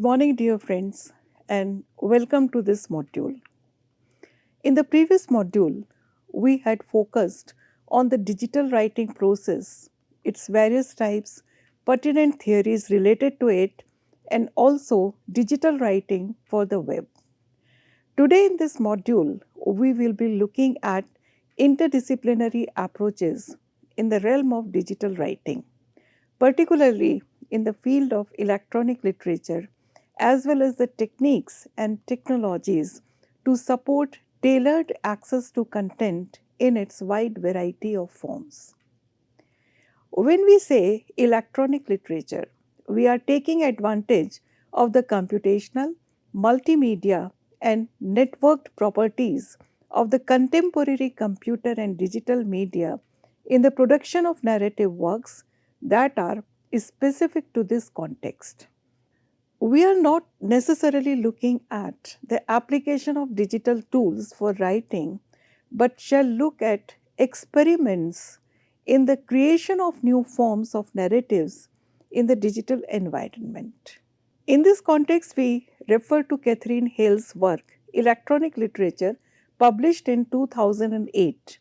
morning, dear friends, and welcome to this module. In the previous module, we had focused on the digital writing process, its various types, pertinent theories related to it, and also digital writing for the web. Today, in this module, we will be looking at interdisciplinary approaches in the realm of digital writing, particularly in the field of electronic literature, as well as the techniques and technologies to support tailored access to content in its wide variety of forms. When we say electronic literature, we are taking advantage of the computational, multimedia, and networked properties of the contemporary computer and digital media in the production of narrative works that are specific to this context. We are not necessarily looking at the application of digital tools for writing, but shall look at experiments in the creation of new forms of narratives in the digital environment. In this context, we refer to Catherine Hale's work, Electronic Literature, published in 2008,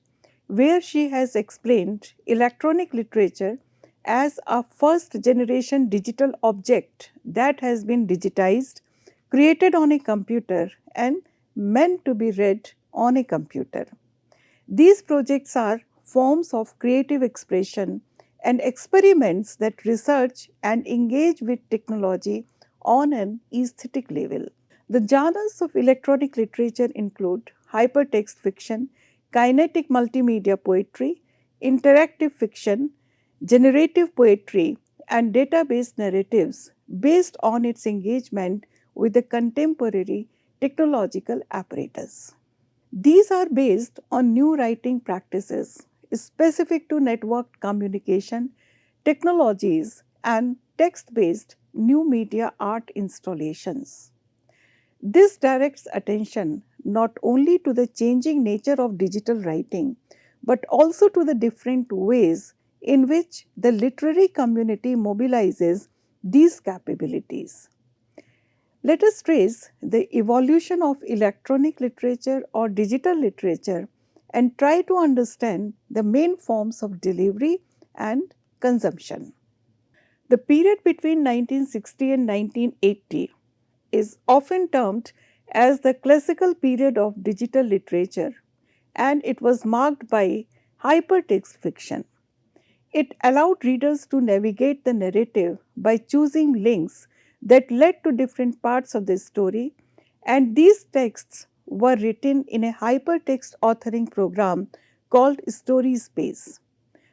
where she has explained electronic literature as a first generation digital object that has been digitized, created on a computer, and meant to be read on a computer. These projects are forms of creative expression and experiments that research and engage with technology on an aesthetic level. The genres of electronic literature include hypertext fiction, kinetic multimedia poetry, interactive fiction, generative poetry, and database narratives based on its engagement with the contemporary technological apparatus. These are based on new writing practices specific to networked communication, technologies, and text based new media art installations. This directs attention not only to the changing nature of digital writing, but also to the different ways in which the literary community mobilizes these capabilities. Let us trace the evolution of electronic literature or digital literature and try to understand the main forms of delivery and consumption. The period between 1960 and 1980 is often termed as the classical period of digital literature, and it was marked by hypertext fiction. It allowed readers to navigate the narrative by choosing links that led to different parts of the story, and these texts were written in a hypertext authoring program called Story Space.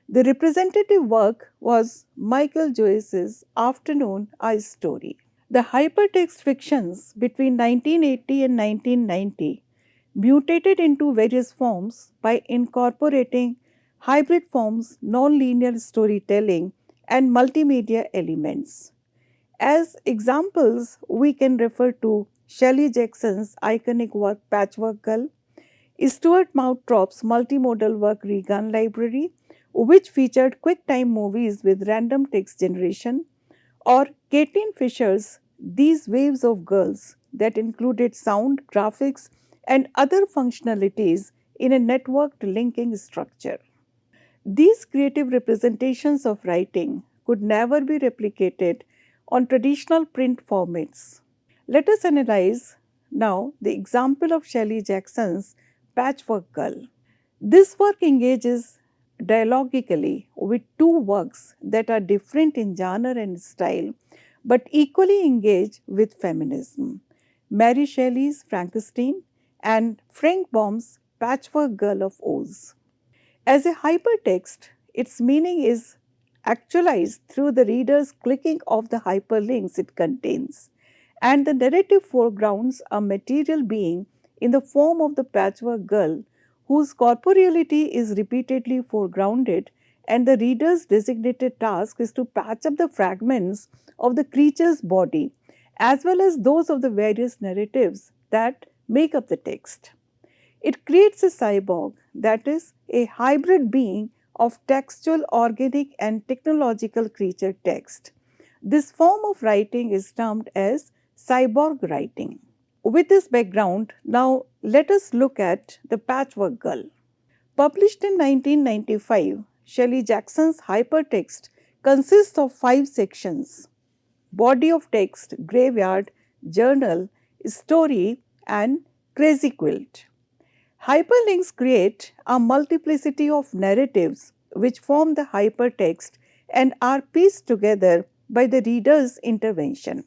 The representative work was Michael Joyce's Afternoon a Story. The hypertext fictions between 1980 and 1990 mutated into various forms by incorporating hybrid forms, nonlinear storytelling, and multimedia elements. As examples, we can refer to Shelley Jackson's iconic work Patchwork Girl, Stuart Mountrop's multimodal work Regan Library, which featured QuickTime movies with random text generation, or Caitlin Fisher's These Waves of Girls that included sound, graphics, and other functionalities in a networked linking structure. These creative representations of writing could never be replicated on traditional print formats. Let us analyze now the example of Shelley Jackson's Patchwork Girl. This work engages dialogically with two works that are different in genre and style but equally engage with feminism: Mary Shelley's Frankenstein and Frank Baum's Patchwork Girl of Oz. As a hypertext, its meaning is actualized through the reader's clicking of the hyperlinks it contains, and the narrative foregrounds a material being in the form of the patchwork girl whose corporeality is repeatedly foregrounded, and the reader's designated task is to patch up the fragments of the creature's body as well as those of the various narratives that make up the text. It creates a cyborg, that is, a hybrid being of textual, organic, and technological creature text. This form of writing is termed as cyborg writing. With this background, now let us look at The Patchwork Girl. Published in 1995, Shelley Jackson's hypertext consists of five sections: body of text, graveyard, journal, story, and crazy quilt. Hyperlinks create a multiplicity of narratives which form the hypertext and are pieced together by the reader's intervention.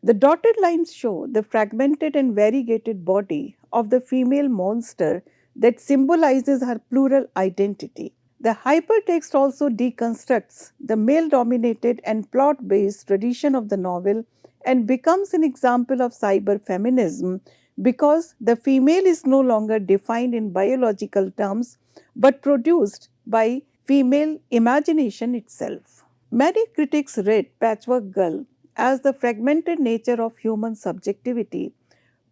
The dotted lines show the fragmented and variegated body of the female monster that symbolizes her plural identity. The hypertext also deconstructs the male dominated and plot based tradition of the novel and becomes an example of cyberfeminism because the female is no longer defined in biological terms but produced by female imagination itself. Many critics read Patchwork Girl as the fragmented nature of human subjectivity,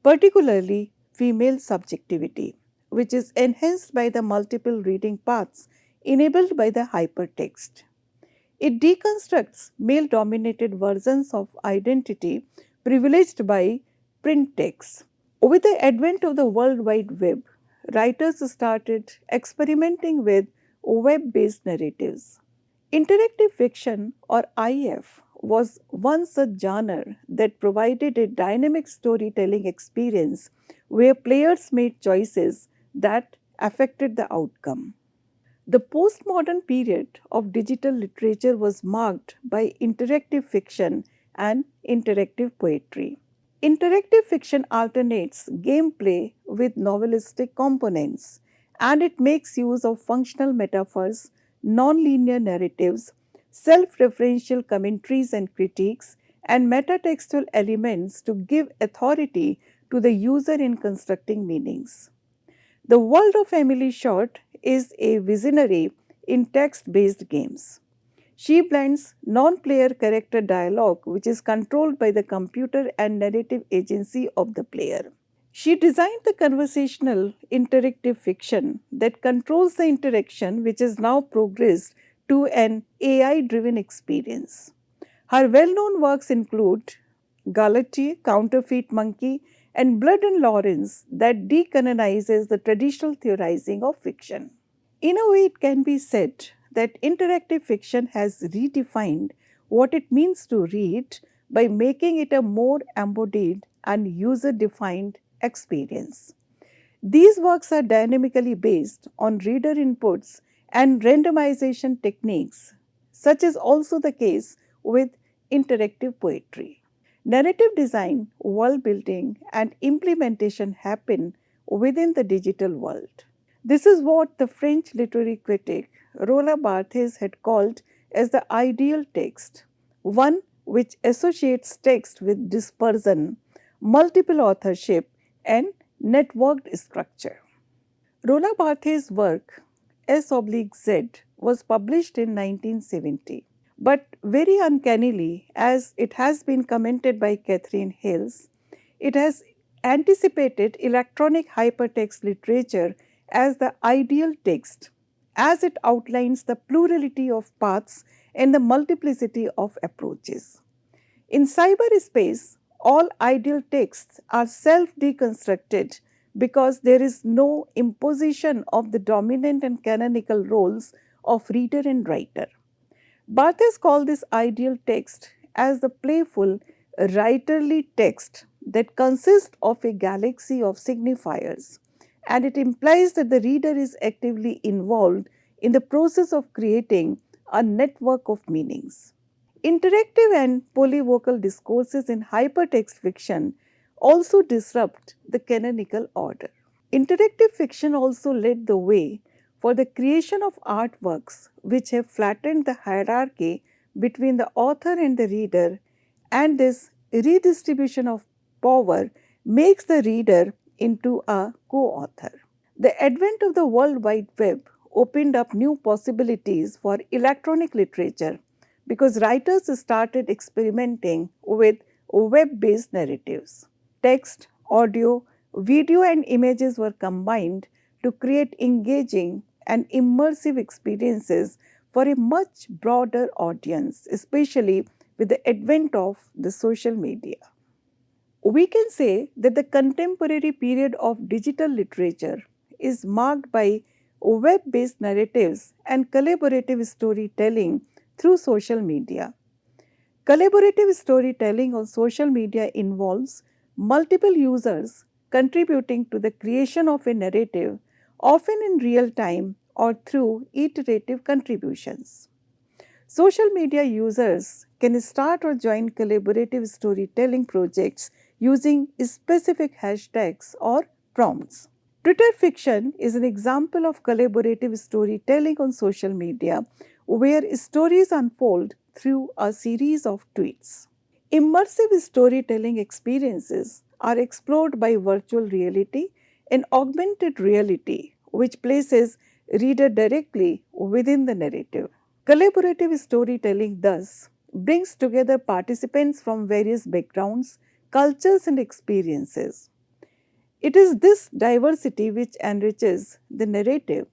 particularly female subjectivity, which is enhanced by the multiple reading paths enabled by the hypertext. It deconstructs male dominated versions of identity privileged by print text. With the advent of the World Wide Web, writers started experimenting with web based narratives. Interactive fiction, or IF, was once a genre that provided a dynamic storytelling experience where players made choices that affected the outcome. The postmodern period of digital literature was marked by interactive fiction and interactive poetry. Interactive fiction alternates gameplay with novelistic components, and it makes use of functional metaphors, nonlinear narratives, self referential commentaries and critiques, and metatextual elements to give authority to the user in constructing meanings. The world of Emily Short is a visionary in text based games. She blends non player character dialogue, which is controlled by the computer, and narrative agency of the player. She designed the conversational interactive fiction that controls the interaction, which is now progressed to an AI driven experience. Her well known works include Galati, Counterfeit Monkey, and Blood and Lawrence that decanonizes the traditional theorizing of fiction. In a way, it can be said that interactive fiction has redefined what it means to read by making it a more embodied and user defined experience. These works are dynamically based on reader inputs and randomization techniques, such is also the case with interactive poetry. Narrative design, world building, and implementation happen within the digital world. This is what the French literary critic Roland Barthes had called as the ideal text, one which associates text with dispersion, multiple authorship, and networked structure. Roland Barthes' work S oblique Z was published in 1970, but very uncannily, as it has been commented by Catherine Hales, it has anticipated electronic hypertext literature as the ideal text, as it outlines the plurality of paths and the multiplicity of approaches. In cyberspace, all ideal texts are self deconstructed because there is no imposition of the dominant and canonical roles of reader and writer. Barthes called this ideal text as the playful, writerly text that consists of a galaxy of signifiers, and it implies that the reader is actively involved in the process of creating a network of meanings. Interactive and polyvocal discourses in hypertext fiction also disrupt the canonical order. Interactive fiction also led the way for the creation of artworks which have flattened the hierarchy between the author and the reader, and this redistribution of power makes the reader into a co author. The advent of the World Wide Web opened up new possibilities for electronic literature because writers started experimenting with web based narratives. Text, audio, video, and images were combined to create engaging and immersive experiences for a much broader audience, especially with the advent of the social media. We can say that the contemporary period of digital literature is marked by web based narratives and collaborative storytelling through social media. Collaborative storytelling on social media involves multiple users contributing to the creation of a narrative, often in real time or through iterative contributions. Social media users can start or join collaborative storytelling projects using specific hashtags or prompts. Twitter fiction is an example of collaborative storytelling on social media where stories unfold through a series of tweets. Immersive storytelling experiences are explored by virtual reality and augmented reality, which places reader directly within the narrative. Collaborative storytelling thus brings together participants from various backgrounds, cultures, and experiences. It is this diversity which enriches the narrative,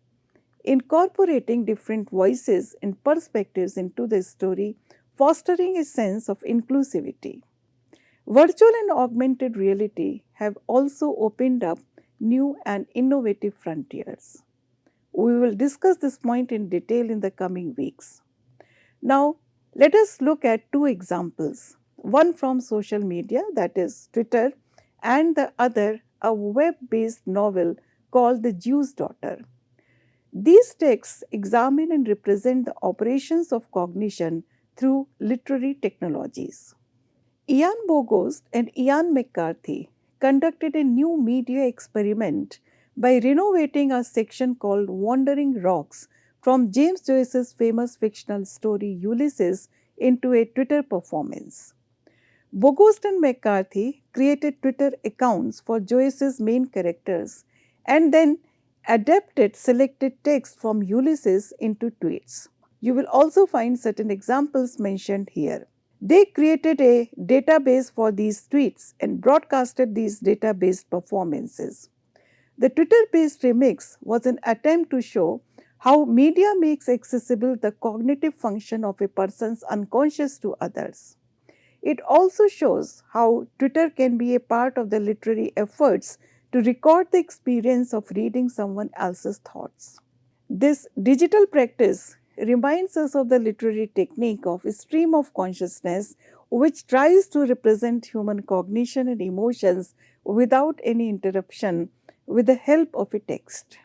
incorporating different voices and perspectives into the story, fostering a sense of inclusivity. Virtual and augmented reality have also opened up new and innovative frontiers. We will discuss this point in detail in the coming weeks. Now, let us look at two examples, one from social media, that is Twitter, and the other a web based novel called The Jew's Daughter. These texts examine and represent the operations of cognition through literary technologies. Ian Bogost and Ian McCarthy conducted a new media experiment by renovating a section called Wandering Rocks from James Joyce's famous fictional story Ulysses into a Twitter performance. Bogost and McCarthy created Twitter accounts for Joyce's main characters and then adapted selected text from Ulysses into tweets. You will also find certain examples mentioned here. They created a database for these tweets and broadcasted these database performances. The Twitter based remix was an attempt to show how media makes accessible the cognitive function of a person's unconscious to others. It also shows how Twitter can be a part of the literary efforts to record the experience of reading someone else's thoughts. This digital practice reminds us of the literary technique of stream of consciousness, which tries to represent human cognition and emotions without any interruption with the help of a text.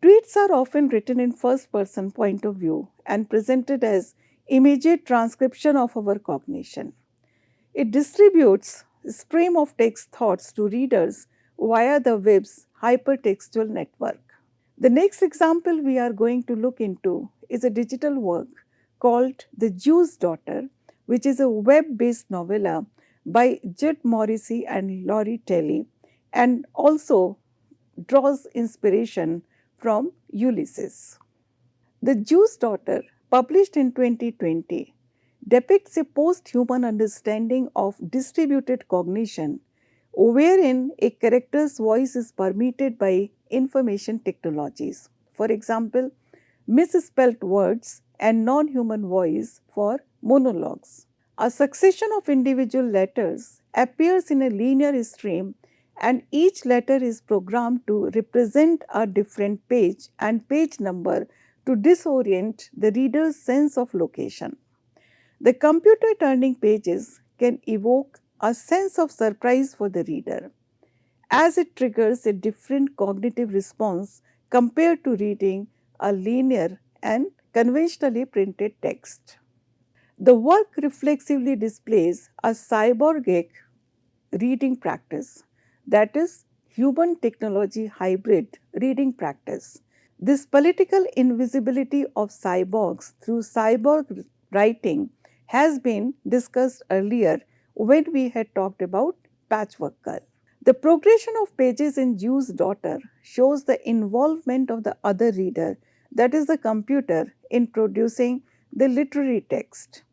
Tweets are often written in first person point of view and presented as immediate transcription of our cognition. It distributes stream of text thoughts to readers via the web's hypertextual network. The next example we are going to look into is a digital work called The Jew's Daughter, which is a web based novella by Judd Morrissey and Laurie Telly, and also draws inspiration from Ulysses. The Jew's Daughter, published in 2020, depicts a post human understanding of distributed cognition, wherein a character's voice is permeated by information technologies. For example, misspelled words and non human voice for monologues. A succession of individual letters appears in a linear stream, and each letter is programmed to represent a different page and page number to disorient the reader's sense of location. The computer turning pages can evoke a sense of surprise for the reader, as it triggers a different cognitive response compared to reading a linear and conventionally printed text. The work reflexively displays a cyborgic reading practice, that is, human technology hybrid reading practice. This political invisibility of cyborgs through cyborg writing has been discussed earlier when we had talked about Patchwork Girl. The progression of pages in Jew's Daughter shows the involvement of the other reader, that is, the computer, in producing the literary text.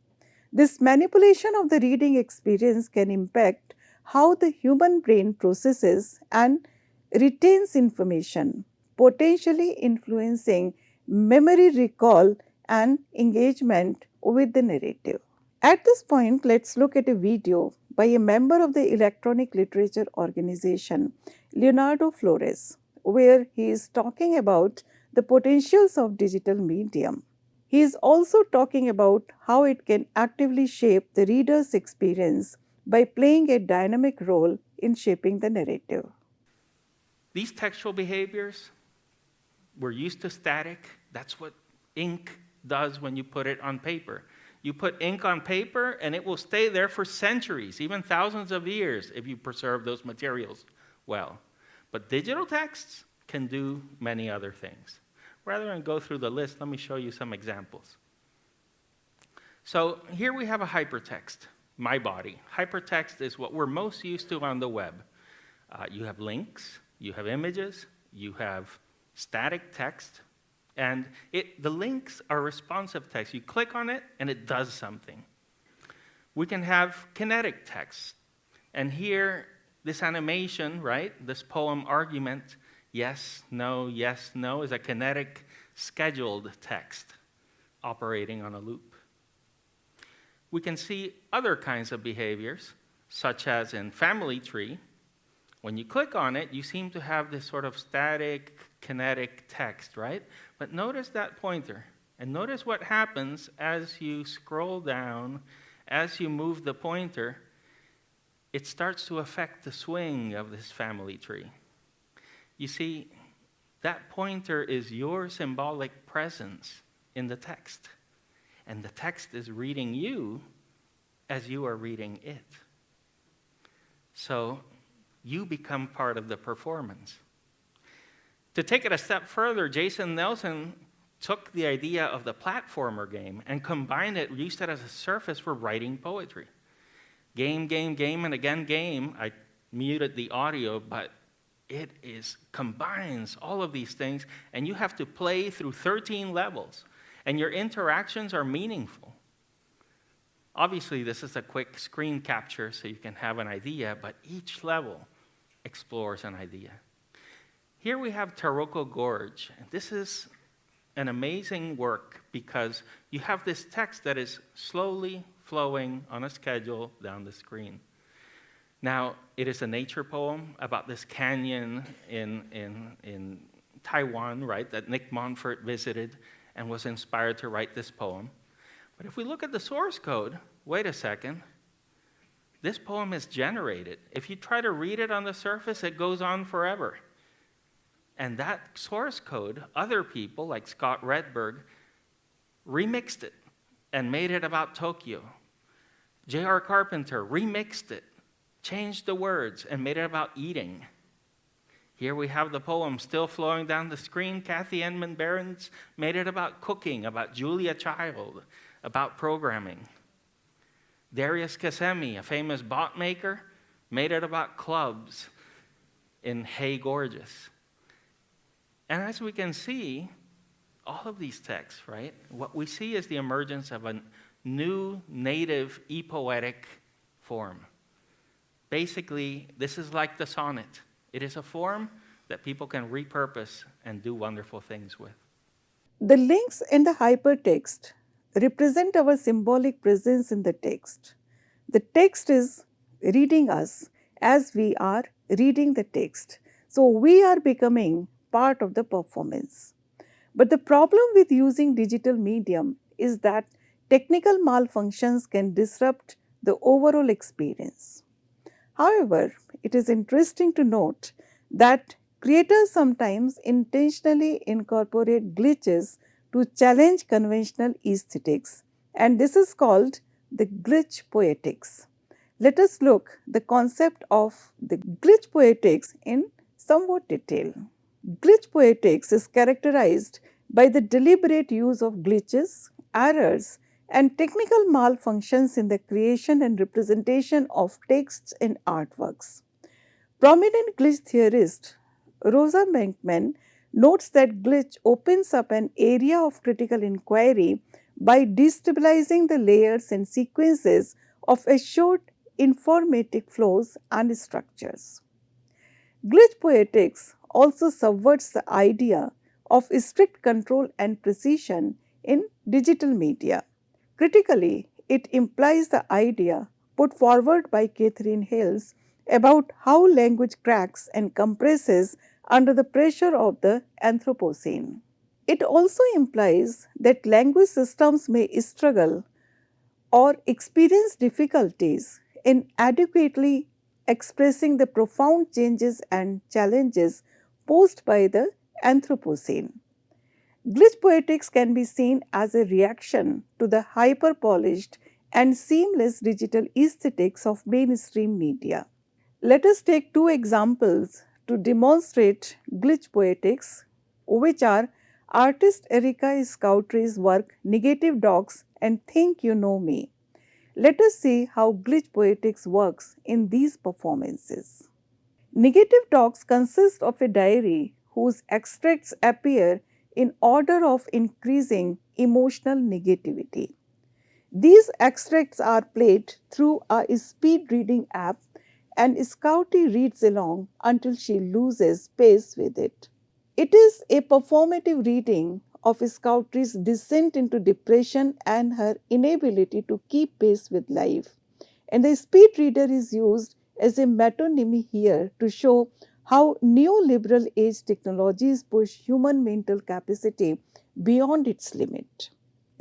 This manipulation of the reading experience can impact how the human brain processes and retains information, potentially influencing memory recall and engagement with the narrative. At this point, let's look at a video by a member of the electronic literature organization, Leonardo Flores, where he is talking about the potentials of digital medium. He is also talking about how it can actively shape the reader's experience by playing a dynamic role in shaping the narrative. These textual behaviors, we're used to static. That's what ink does when you put it on paper. You put ink on paper and it will stay there for centuries, even thousands of years, if you preserve those materials well. But digital texts can do many other things. Rather than go through the list, let me show you some examples. So here we have a hypertext, my body. Hypertext is what we're most used to on the web. You have links, you have images, you have static text, and the links are responsive text. You click on it, and it does something. We can have kinetic text. And here, this animation, right, this poem argument, yes, no, is a kinetic, scheduled text operating on a loop. We can see other kinds of behaviors, such as in family tree. When you click on it, you seem to have this sort of static, kinetic text, right? But notice that pointer, and notice what happens as you scroll down, as you move the pointer, it starts to affect the swing of this family tree. You see, that pointer is your symbolic presence in the text, and the text is reading you as you are reading it. So, you become part of the performance. To take it a step further, Jason Nelson took the idea of the platformer game and combined it, used it as a surface for writing poetry. Game, and again game. I muted the audio, but it combines all of these things, and you have to play through 13 levels, and your interactions are meaningful. Obviously, this is a quick screen capture so you can have an idea, but each level explores an idea. Here we have Taroko Gorge. This is an amazing work because you have this text that is slowly flowing on a schedule down the screen. Now, it is a nature poem about this canyon in Taiwan, right, that Nick Montfort visited and was inspired to write this poem. But if we look at the source code, wait a second, this poem is generated. If you try to read it on the surface, it goes on forever. And that source code, other people like Scott Redberg remixed it and made it about Tokyo. J.R. Carpenter remixed it, changed the words, and made it about eating. Here we have the poem still flowing down the screen. Kathy Edmund Behrens made it about cooking, about Julia Child, about programming. Darius Kasemi, a famous bot maker, made it about clubs in Hey Gorgeous. And as we can see, all of these texts, right, what we see is the emergence of a new native epoetic form. Basically, this is like the sonnet. It is a form that people can repurpose and do wonderful things with. The links in the hypertext represent our symbolic presence in the text. The text is reading us as we are reading the text. So we are becoming part of the performance. But the problem with using digital medium is that technical malfunctions can disrupt the overall experience. However, it is interesting to note that creators sometimes intentionally incorporate glitches to challenge conventional aesthetics, and this is called the glitch poetics. Let us look the concept of the glitch poetics in somewhat detail. Glitch poetics is characterized by the deliberate use of glitches, errors, and technical malfunctions in the creation and representation of texts and artworks. Prominent glitch theorist Rosa Menkman notes that glitch opens up an area of critical inquiry by destabilizing the layers and sequences of assured informatic flows and structures. Glitch poetics also subverts the idea of strict control and precision in digital media. Critically, it implies the idea put forward by Catherine Hales about how language cracks and compresses under the pressure of the Anthropocene. It also implies that language systems may struggle or experience difficulties in adequately expressing the profound changes and challenges posed by the Anthropocene. Glitch poetics can be seen as a reaction to the hyper polished and seamless digital aesthetics of mainstream media. Let us take two examples to demonstrate glitch poetics, which are artist Erika Scoutry's work Negative Dogs and Think You Know Me. Let us see how glitch poetics works in these performances. Negative talks consist of a diary whose extracts appear in order of increasing emotional negativity. These extracts are played through a speed reading app, and Scouty reads along until she loses pace with it. It is a performative reading of Scouty's descent into depression and her inability to keep pace with life. And the speed reader is used as a metonymy here to show how neoliberal age technologies push human mental capacity beyond its limit.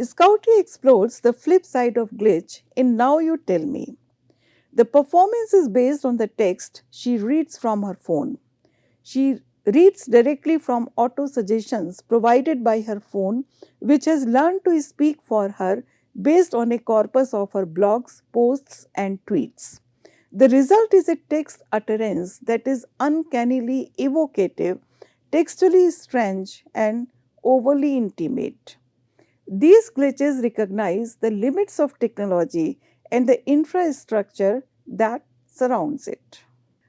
Scouty explores the flip side of glitch in Now You Tell Me. The performance is based on the text she reads from her phone. She reads directly from auto suggestions provided by her phone, which has learned to speak for her based on a corpus of her blogs, posts, and tweets. The result is a text utterance that is uncannily evocative, textually strange, and overly intimate. These glitches recognize the limits of technology and the infrastructure that surrounds it.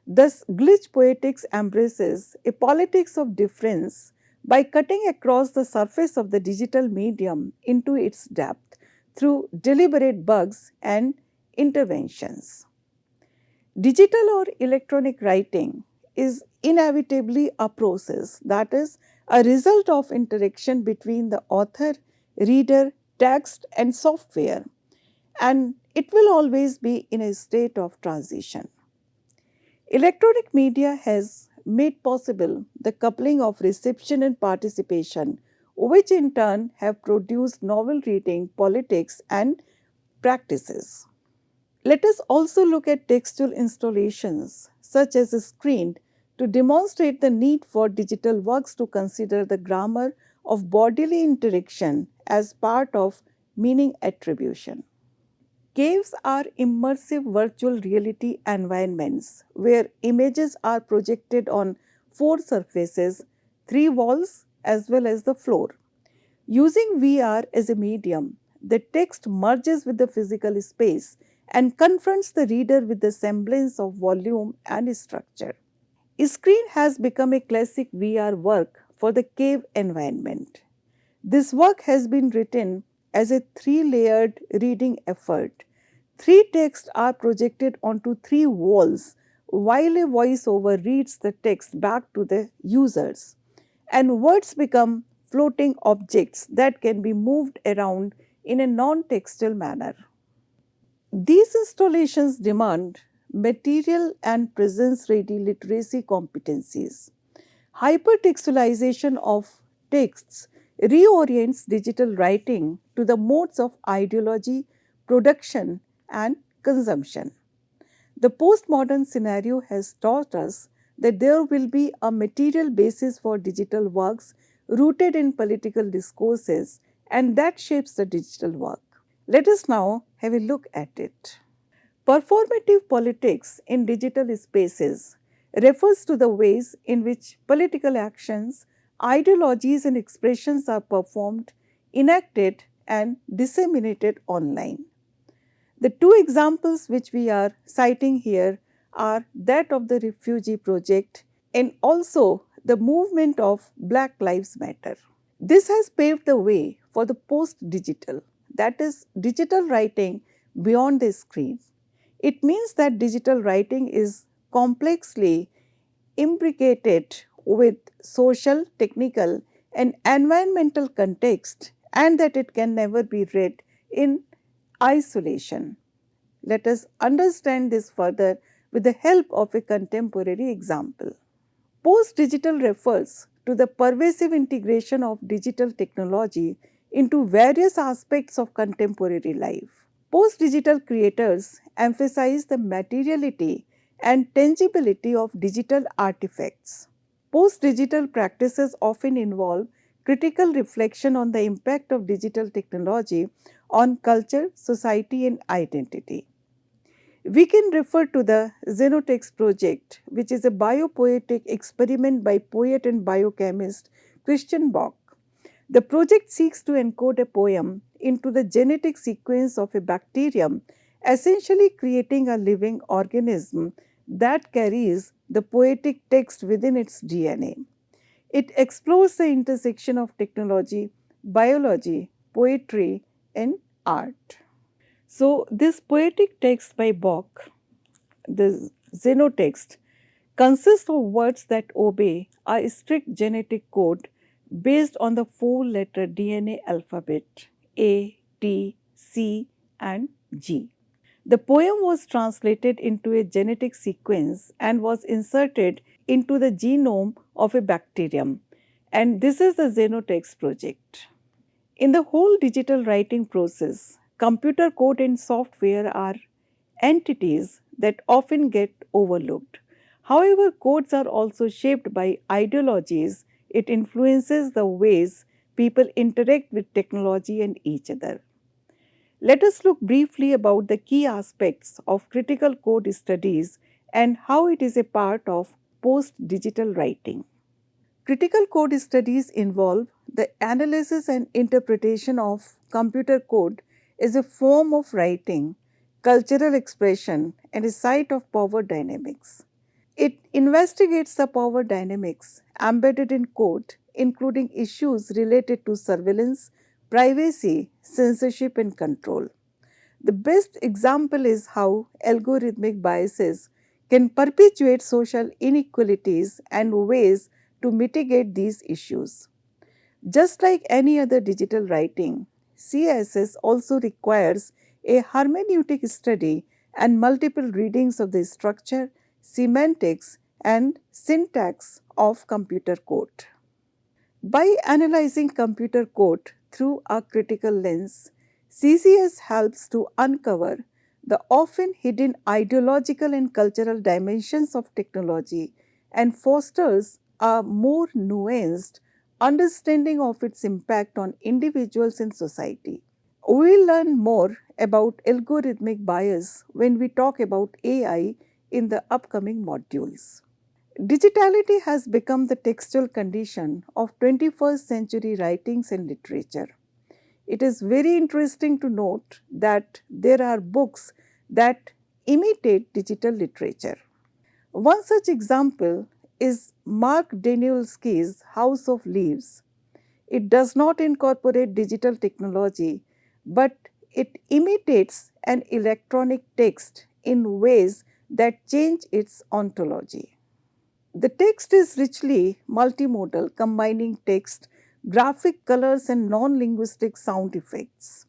Thus, glitch poetics embraces a politics of difference by cutting across the surface of the digital medium into its depth through deliberate bugs and interventions. Digital or electronic writing is inevitably a process that is a result of interaction between the author, reader, text, and software, and it will always be in a state of transition. Electronic media has made possible the coupling of reception and participation, which in turn have produced novel reading, politics, and practices. Let us also look at textual installations, such as a screen, to demonstrate the need for digital works to consider the grammar of bodily interaction as part of meaning attribution. Caves are immersive virtual reality environments where images are projected on four surfaces, three walls, as well as the floor. Using VR as a medium, the text merges with the physical space and confronts the reader with the semblance of volume and structure. Screen has become a classic VR work for the cave environment. This work has been written as a three-layered reading effort. Three texts are projected onto three walls while a voiceover reads the text back to the users, and words become floating objects that can be moved around in a non textual manner. These installations demand material and presence ready literacy competencies. Hypertextualization of texts reorients digital writing to the modes of ideology, production, and consumption. The postmodern scenario has taught us that there will be a material basis for digital works rooted in political discourses, and that shapes the digital work. Let us now have a look at it. Performative politics in digital spaces refers to the ways in which political actions, ideologies, and expressions are performed, enacted, and disseminated online. The two examples which we are citing here are that of the refugee project and also the movement of Black Lives Matter. This has paved the way for the post-digital, that is, digital writing beyond the screen. It means that digital writing is complexly imbricated with social, technical, and environmental context, and that it can never be read in isolation. let us understand this further with the help of a contemporary example. Post-digital refers to the pervasive integration of digital technology into various aspects of contemporary life. Post-digital creators emphasize the materiality and tangibility of digital artifacts. Post-digital practices often involve critical reflection on the impact of digital technology on culture, society, and identity. We can refer to the Xenotext project, which is a biopoetic experiment by poet and biochemist Christian Bock. The project seeks to encode a poem into the genetic sequence of a bacterium, essentially creating a living organism that carries the poetic text within its DNA. It explores the intersection of technology, biology, poetry, and art. So, this poetic text by Bock, the Xenotext, consists of words that obey a strict genetic code based on the four-letter DNA alphabet A, T, C, and G. The poem was translated into a genetic sequence and was inserted into the genome of a bacterium, and this is the Xenotext project. In the whole digital writing process, computer code and software are entities that often get overlooked. However, codes are also shaped by ideologies. It influences the ways people interact with technology and each other. Let us look briefly about the key aspects of critical code studies and how it is a part of post-digital writing. Critical code studies involve the analysis and interpretation of computer code as a form of writing, cultural expression, and a site of power dynamics. It investigates the power dynamics embedded in code, including issues related to surveillance, privacy, censorship, and control. The best example is how algorithmic biases can perpetuate social inequalities and ways to mitigate these issues. Just like any other digital writing, CSS also requires a hermeneutic study and multiple readings of the structure, semantics, and syntax of computer code. By analyzing computer code through a critical lens, CCS helps to uncover the often hidden ideological and cultural dimensions of technology and fosters a more nuanced understanding of its impact on individuals and society. We'll learn more about algorithmic bias when we talk about AI in the upcoming modules. Digitality has become the textual condition of 21st century writings and literature. It is very interesting to note that there are books that imitate digital literature. One such example is Mark Danielski's House of Leaves. It does not incorporate digital technology, but it imitates an electronic text in ways that change its ontology. The text is richly multimodal, combining text, graphic colors, and non linguistic sound effects.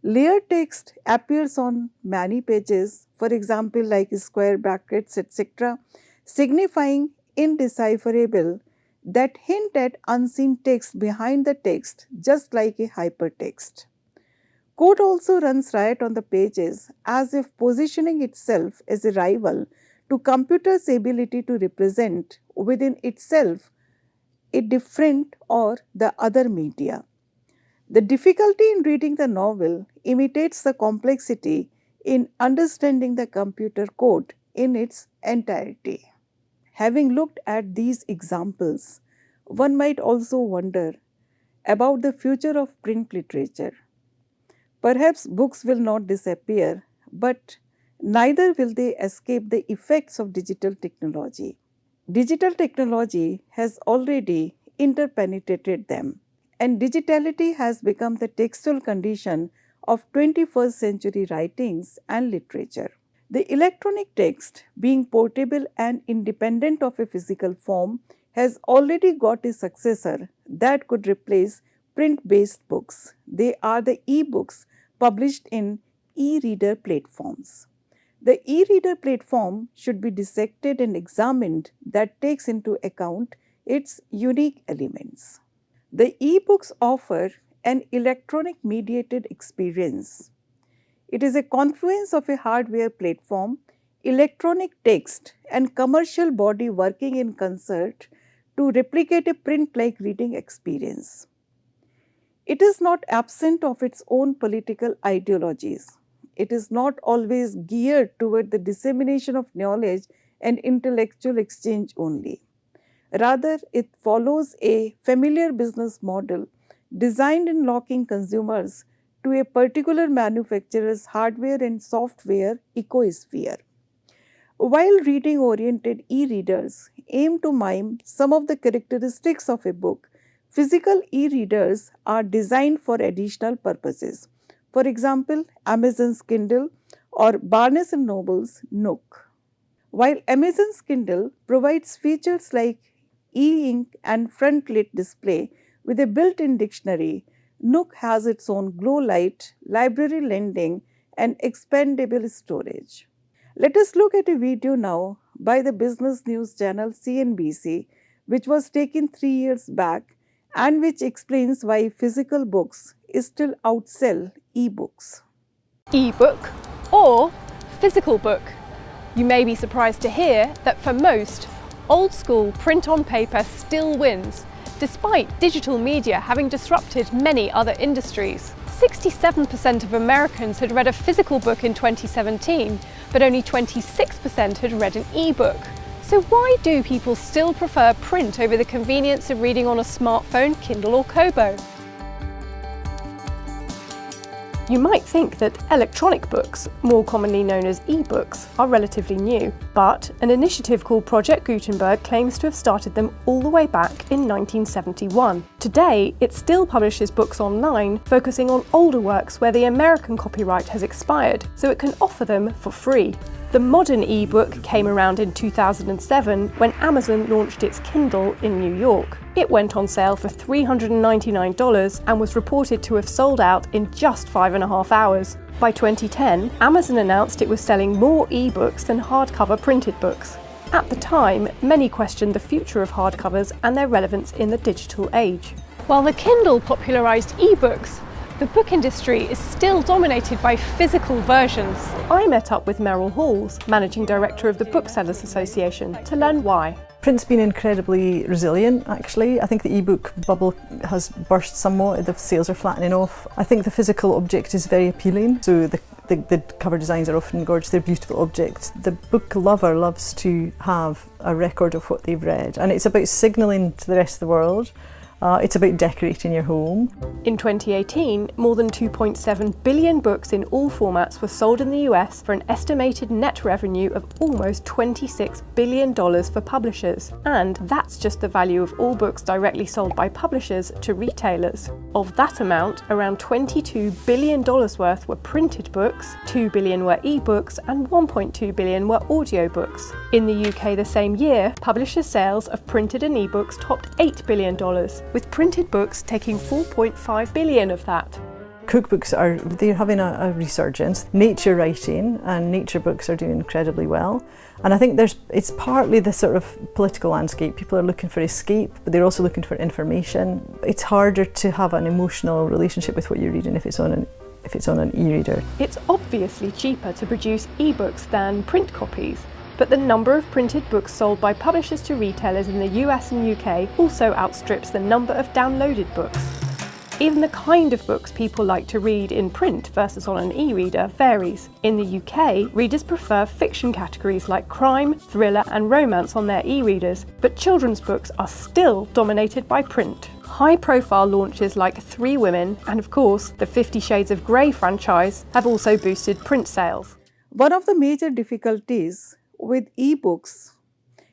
Layered text appears on many pages, for example, like square brackets, etc., signifying indecipherable that hint at unseen text behind the text, just like a hypertext. Code also runs riot on the pages as if positioning itself as a rival to computer's ability to represent within itself a different or the other media. The difficulty in reading the novel imitates the complexity in understanding the computer code in its entirety. Having looked at these examples, one might also wonder about the future of print literature. Perhaps books will not disappear, but neither will they escape the effects of digital technology. Digital technology has already interpenetrated them, and digitality has become the textual condition of 21st century writings and literature. The electronic text, being portable and independent of a physical form, has already got a successor that could replace print based books. They are the ebooks published in e-reader platforms. The e-reader platform should be dissected and examined that takes into account its unique elements. The e-books offer an electronic mediated experience. It is a confluence of a hardware platform, electronic text, and commercial body working in concert to replicate a print-like reading experience. It is not absent of its own political ideologies. It is not always geared toward the dissemination of knowledge and intellectual exchange only. Rather, it follows a familiar business model designed in locking consumers to a particular manufacturer's hardware and software ecosphere. While reading oriented e readers aim to mime some of the characteristics of a book, physical e readers are designed for additional purposes. For example, Amazon's Kindle or Barnes and Noble's Nook. While Amazon's Kindle provides features like e ink and front lit display with a built in dictionary, Nook has its own glow light, library lending, and expandable storage. Let us look at a video now by the business news channel CNBC, which was taken 3 years back and which explains why physical books still outsell e-books. Ebook or physical book. You may be surprised to hear that for most, old school print on paper still wins, despite digital media having disrupted many other industries. 67% of Americans had read a physical book in 2017, but only 26% had read an e-book. So why do people still prefer print over the convenience of reading on a smartphone, Kindle or Kobo? You might think that electronic books, more commonly known as e-books, are relatively new, but an initiative called Project Gutenberg claims to have started them all the way back in 1971. Today, it still publishes books online, focusing on older works where the American copyright has expired, so it can offer them for free. The modern e-book came around in 2007 when Amazon launched its Kindle in New York. It went on sale for $399 and was reported to have sold out in just 5.5 hours. By 2010, Amazon announced it was selling more e-books than hardcover printed books. At the time, many questioned the future of hardcovers and their relevance in the digital age. While the Kindle popularized e-books, the book industry is still dominated by physical versions. I met up with Merrill Halls, Managing Director of the Booksellers Association, to learn why. Print's been incredibly resilient, actually. I think the ebook bubble has burst somewhat, the sales are flattening off. I think the physical object is very appealing, so the cover designs are often gorgeous, they're beautiful objects. The book lover loves to have a record of what they've read, and it's about signalling to the rest of the world. It's about decorating your home. In 2018, more than 2.7 billion books in all formats were sold in the US for an estimated net revenue of almost $26 billion for publishers. And that's just the value of all books directly sold by publishers to retailers. Of that amount, around $22 billion worth were printed books, 2 billion were ebooks, and 1.2 billion were audiobooks. In the UK the same year, publisher sales of printed and ebooks topped $8 billion, with printed books taking 4.5 billion of that. Cookbooks they're having a resurgence. Nature writing and nature books are doing incredibly well. And I think it's partly the sort of political landscape. People are looking for escape, but they're also looking for information. It's harder to have an emotional relationship with what you're reading if it's on an e-reader. It's obviously cheaper to produce ebooks than print copies. But the number of printed books sold by publishers to retailers in the US and UK also outstrips the number of downloaded books. Even the kind of books people like to read in print versus on an e-reader varies. In the UK, readers prefer fiction categories like crime, thriller and romance on their e-readers, but children's books are still dominated by print. High-profile launches like 3 Women and, of course, the 50 Shades of Grey franchise have also boosted print sales. One of the major difficulties with ebooks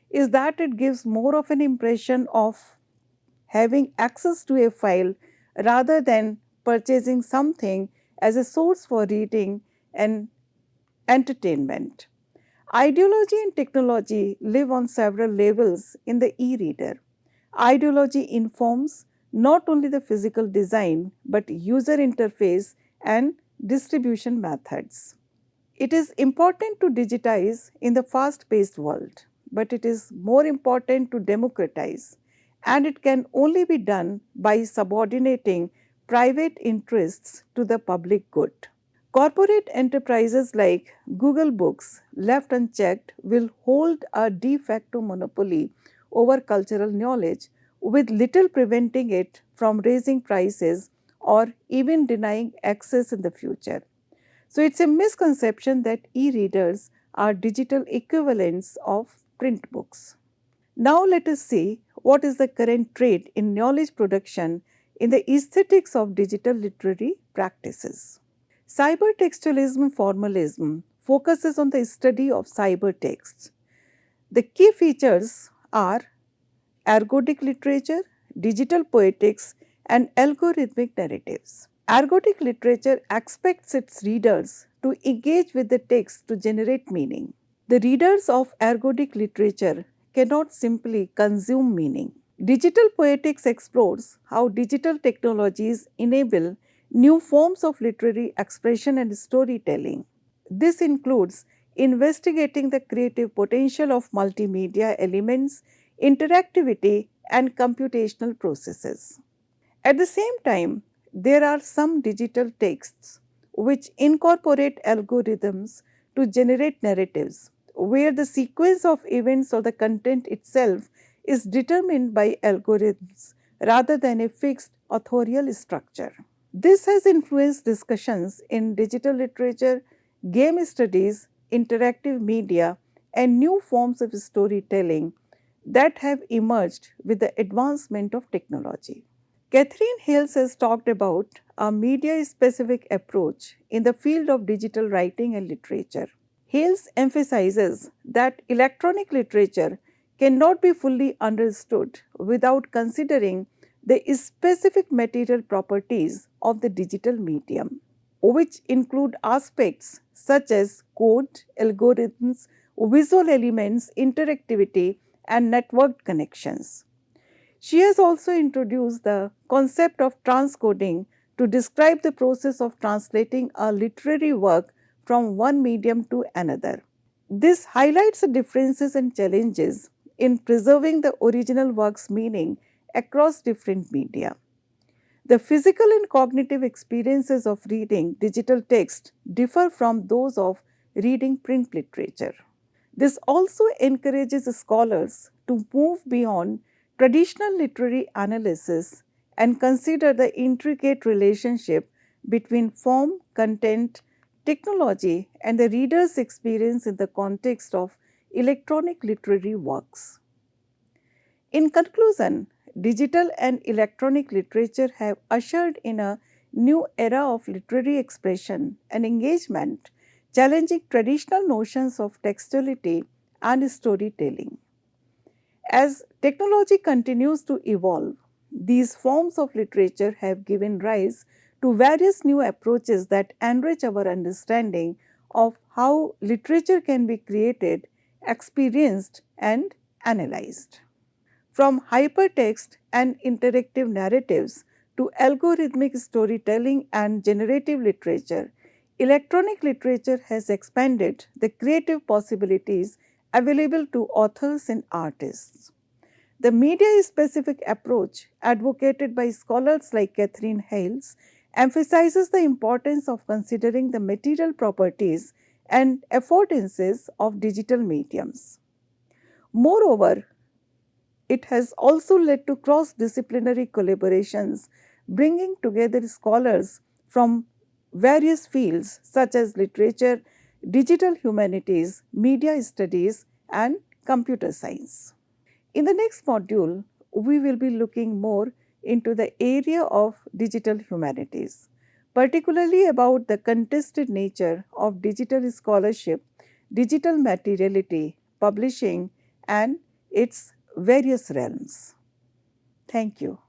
is that it gives more of an impression of having access to a file rather than purchasing something as a source for reading and entertainment. Ideology and technology live on several levels in the e-reader. Ideology informs not only the physical design but user interface and distribution methods. It is important to digitize in the fast-paced world, but it is more important to democratize, and it can only be done by subordinating private interests to the public good. Corporate enterprises like Google Books, left unchecked, will hold a de facto monopoly over cultural knowledge, with little preventing it from raising prices or even denying access in the future. So it's a misconception that e-readers are digital equivalents of print books. Now let us see what is the current trend in knowledge production in the aesthetics of digital literary practices. Cybertextualism formalism focuses on the study of cybertext. The key features are ergodic literature, digital poetics, and algorithmic narratives. Ergodic literature expects its readers to engage with the text to generate meaning. The readers of ergodic literature cannot simply consume meaning. Digital poetics explores how digital technologies enable new forms of literary expression and storytelling. This includes investigating the creative potential of multimedia elements, interactivity, and computational processes. At the same time, there are some digital texts which incorporate algorithms to generate narratives, where the sequence of events or the content itself is determined by algorithms rather than a fixed authorial structure. This has influenced discussions in digital literature, game studies, interactive media, and new forms of storytelling that have emerged with the advancement of technology. Catherine Hales has talked about a media-specific approach in the field of digital writing and literature. Hales emphasizes that electronic literature cannot be fully understood without considering the specific material properties of the digital medium, which include aspects such as code, algorithms, visual elements, interactivity, and networked connections. She has also introduced the concept of transcoding to describe the process of translating a literary work from one medium to another. This highlights the differences and challenges in preserving the original work's meaning across different media. The physical and cognitive experiences of reading digital text differ from those of reading print literature. This also encourages scholars to move beyond traditional literary analysis and consider the intricate relationship between form, content, technology, and the reader's experience in the context of electronic literary works. In conclusion, digital and electronic literature have ushered in a new era of literary expression and engagement, challenging traditional notions of textuality and storytelling. As technology continues to evolve, these forms of literature have given rise to various new approaches that enrich our understanding of how literature can be created, experienced, and analyzed. From hypertext and interactive narratives to algorithmic storytelling and generative literature, electronic literature has expanded the creative possibilities available to authors and artists. The media-specific approach advocated by scholars like Catherine Hales emphasizes the importance of considering the material properties and affordances of digital mediums. Moreover, it has also led to cross-disciplinary collaborations, bringing together scholars from various fields such as literature, digital humanities, media studies, and computer science. In the next module, we will be looking more into the area of digital humanities, particularly about the contested nature of digital scholarship, digital materiality, publishing, and its various realms. Thank you.